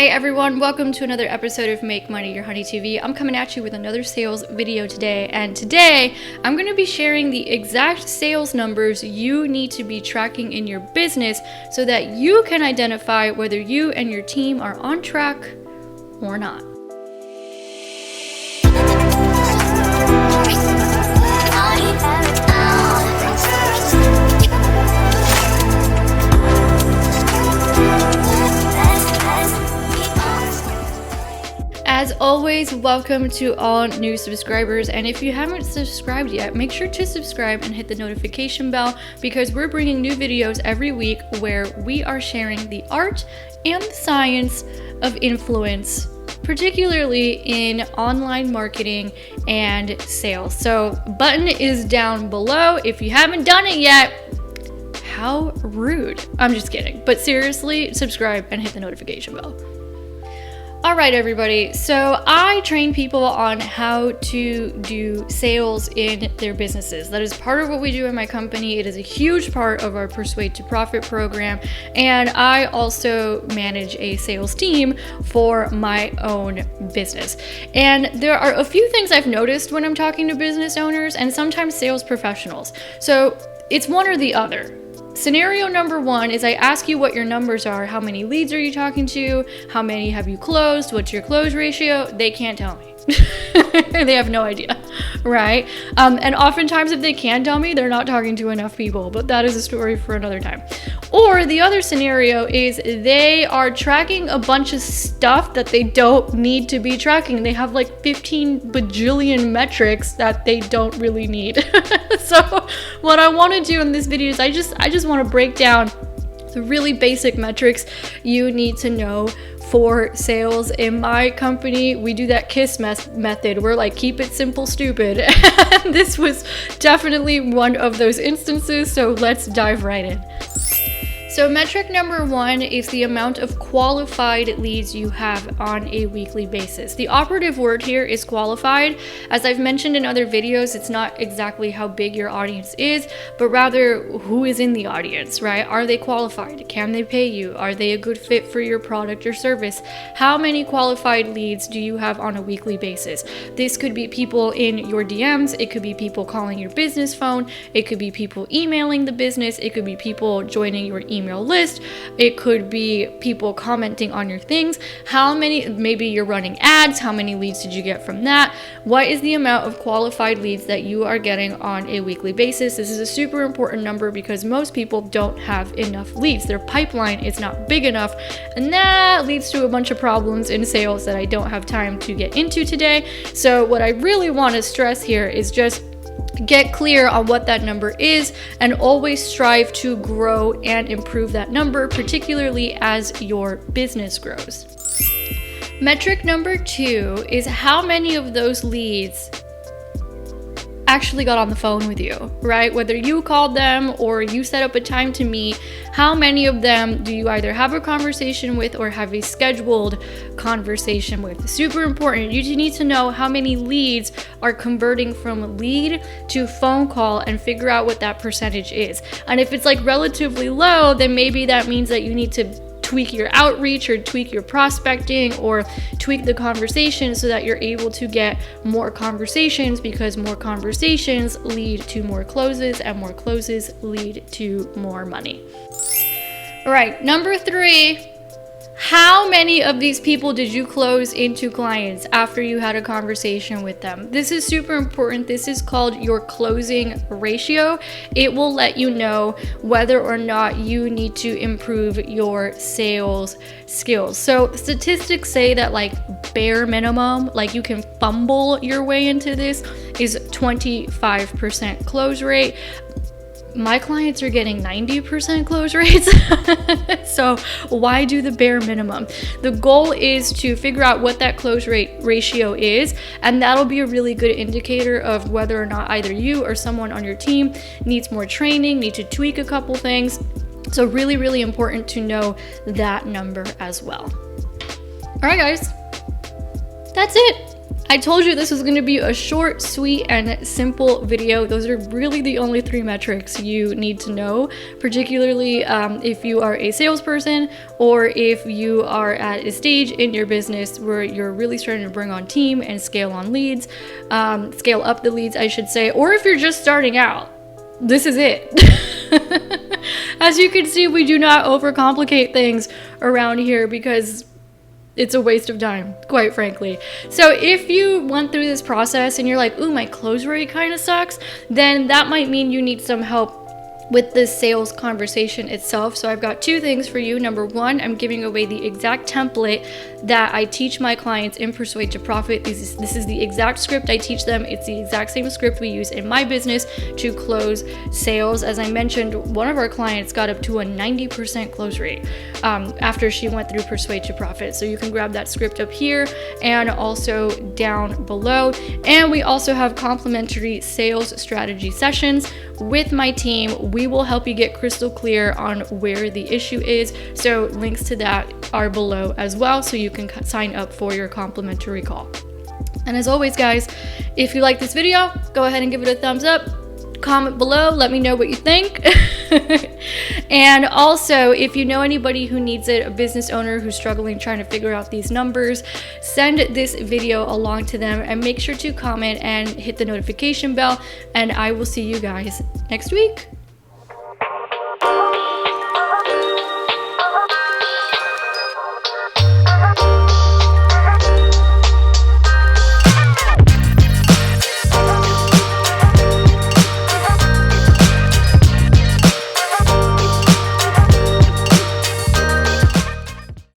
Hey everyone, welcome to another episode of Make Money Your Honey TV. I'm coming at you with another sales video today, and today I'm going to be sharing the exact sales numbers you need to be tracking in your business so that you can identify whether you and your team are on track or not. As always, welcome to all new subscribers, and if you haven't subscribed yet, make sure to subscribe and hit the notification bell because we're bringing new videos every week where we are sharing the art and the science of influence, particularly in online marketing and sales. So button is down below if you haven't done it yet. How rude. I'm just kidding, but seriously, subscribe and hit the notification bell. All right, everybody. So I train people on how to do sales in their businesses. That is part of what we do in my company. It is a huge part of our Persuade to Profit program. And I also manage a sales team for my own business. And there are a few things I've noticed when I'm talking to business owners and sometimes sales professionals. So it's one or the other. Scenario number one is I ask you what your numbers are. How many leads are you talking to? How many have you closed? What's your close ratio? They can't tell me. They have no idea, right? And oftentimes if they can tell me, they're not talking to enough people, but that is a story for another time. Or the other scenario is they are tracking a bunch of stuff that they don't need to be tracking. They have like 15 bajillion metrics that they don't really need. So what I want to do in this video is I just want to break down the really basic metrics you need to know for sales. In my company, we do that KISS method. We're like, keep it simple, stupid. And this was definitely one of those instances, so let's dive right in. So metric number one is the amount of qualified leads you have on a weekly basis. The operative word here is qualified. As I've mentioned in other videos, it's not exactly how big your audience is, but rather who is in the audience, right? Are they qualified? Can they pay you? Are they a good fit for your product or service? How many qualified leads do you have on a weekly basis? This could be people in your DMs. It could be people calling your business phone. It could be people emailing the business. It could be people joining your email list. It could be people commenting on your things. How many, maybe you're running ads. How many leads did you get from that? What is the amount of qualified leads that you are getting on a weekly basis? This is a super important number because most people don't have enough leads. Their pipeline is not big enough, and that leads to a bunch of problems in sales that I don't have time to get into today. So what I really want to stress here is just get clear on what that number is and always strive to grow and improve that number, particularly as your business grows. Metric number two is how many of those leads actually got on the phone with you, right? Whether you called them or you set up a time to meet, how many of them do you either have a conversation with or have a scheduled conversation with? Super important. You need to know how many leads are converting from lead to phone call and figure out what that percentage is. And if it's like relatively low, then maybe that means that you need to tweak your outreach or tweak your prospecting or tweak the conversation so that you're able to get more conversations, because more conversations lead to more closes and more closes lead to more money. All right, number three, how many of these people did you close into clients after you had a conversation with them? This is super important. This is called your closing ratio. It will let you know whether or not you need to improve your sales skills. So statistics say that like bare minimum, like you can fumble your way into this, is 25% close rate. My clients are getting 90% close rates. So why do the bare minimum? The goal is to figure out what that close rate ratio is, and that'll be a really good indicator of whether or not either you or someone on your team needs more training, need to tweak a couple things. So really, really important to know that number as well. All right, guys, that's it. I told you this was going to be a short, sweet, and simple video. Those are really the only 3 metrics you need to know, particularly if you are a salesperson or if you are at a stage in your business where you're really starting to bring on team and scale on leads, scale up the leads, I should say, or if you're just starting out. This is it. As you can see, we do not overcomplicate things around here because it's a waste of time, quite frankly. So if you went through this process and you're like, ooh, my close rate kind of sucks, then that might mean you need some help with the sales conversation itself. So I've got 2 things for you. Number 1, I'm giving away the exact template that I teach my clients in Persuade to Profit. This is the exact script I teach them. It's the exact same script we use in my business to close sales. As I mentioned, one of our clients got up to a 90% close rate after she went through Persuade to Profit. So you can grab that script up here and also down below. And we also have complimentary sales strategy sessions with my team. We will help you get crystal clear on where the issue is. So links to that are below as well, so you can sign up for your complimentary call. And as always, guys, if you like this video, go ahead and give it a thumbs up. Comment below, let me know what you think. And also, if you know anybody who needs it, a business owner who's struggling trying to figure out these numbers, send this video along to them and make sure to comment and hit the notification bell. And I will see you guys next week.